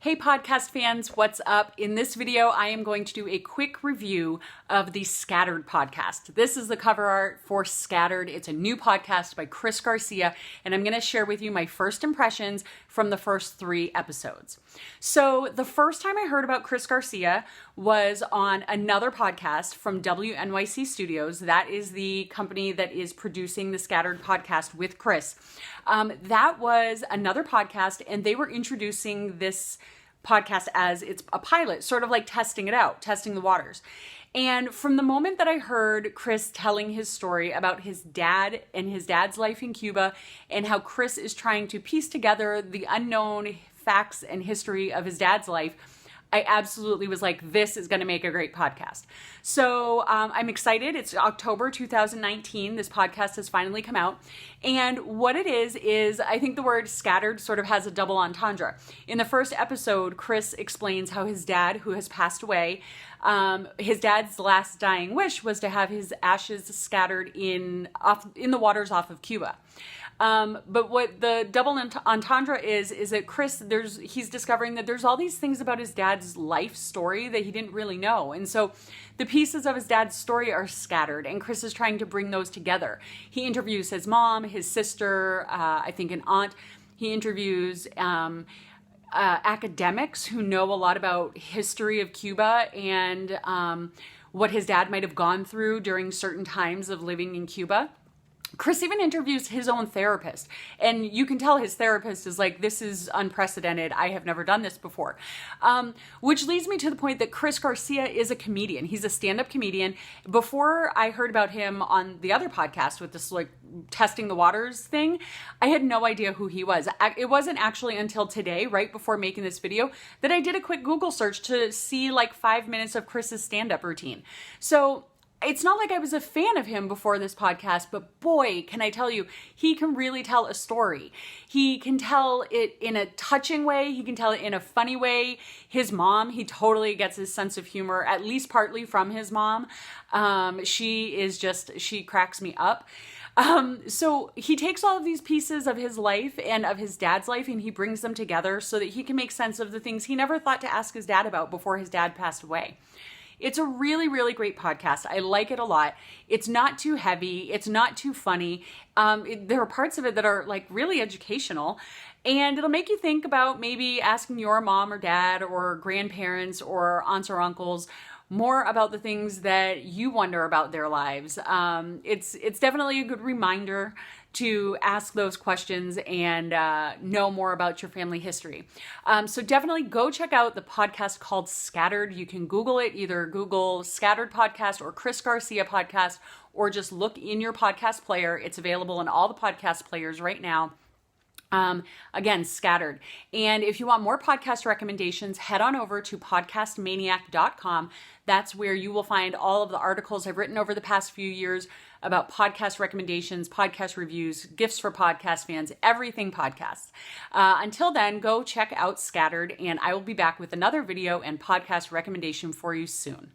Hey podcast fans, what's up? In this video, I am going to do a quick review of the Scattered podcast. This is the cover art for Scattered. It's a new podcast by Chris Garcia, and I'm going to share with you my first impressions from the first 3 episodes. So the first time I heard about Chris Garcia was on another podcast from WNYC Studios. That is the company that is producing the Scattered podcast with Chris. That was another podcast, and they were introducing this podcast as it's a pilot, sort of like testing it out, testing the waters. And from the moment that I heard Chris telling his story about his dad and his dad's life in Cuba, and how Chris is trying to piece together the unknown facts and history of his dad's life, I absolutely was like, this is going to make a great podcast. So I'm excited. It's October 2019. This podcast has finally come out. And what it is I think the word scattered sort of has a double entendre. In the first episode, Chris explains how his dad, who has passed away, his dad's last dying wish was to have his ashes scattered in the waters off of Cuba. But what the double entendre is that Chris, he's discovering that there's all these things about his dad's life story that he didn't really know. And so the pieces of his dad's story are scattered, and Chris is trying to bring those together. He interviews his mom, his sister, I think an aunt. He interviews academics who know a lot about history of Cuba and what his dad might have gone through during certain times of living in Cuba. Chris even interviews his own therapist, and you can tell his therapist is like, this is unprecedented. I have never done this before. Which leads me to the point that Chris Garcia is a comedian. He's a stand-up comedian. Before I heard about him on the other podcast with this like testing the waters thing, I had no idea who he was. It wasn't actually until today, right before making this video, that I did a quick Google search to see like 5 minutes of Chris's stand-up routine. So it's not like I was a fan of him before this podcast, but boy, can I tell you, he can really tell a story. He can tell it in a touching way. He can tell it in a funny way. His mom, he totally gets his sense of humor, at least partly from his mom. She cracks me up. So he takes all of these pieces of his life and of his dad's life, and he brings them together so that he can make sense of the things he never thought to ask his dad about before his dad passed away. It's a really, really great podcast. I like it a lot. It's not too heavy. It's not too funny. There are parts of it that are like really educational, and it'll make you think about maybe asking your mom or dad or grandparents or aunts or uncles more about the things that you wonder about their lives. It's definitely a good reminder to ask those questions and know more about your family history. So definitely go check out the podcast called Scattered. You can Google it, either Google Scattered Podcast or Chris Garcia Podcast, or just look in your podcast player. It's available in all the podcast players right now. Again, Scattered. And if you want more podcast recommendations, head on over to podcastmaniac.com. That's where you will find all of the articles I've written over the past few years about podcast recommendations, podcast reviews, gifts for podcast fans, everything podcasts. Until then, go check out Scattered, and I will be back with another video and podcast recommendation for you soon.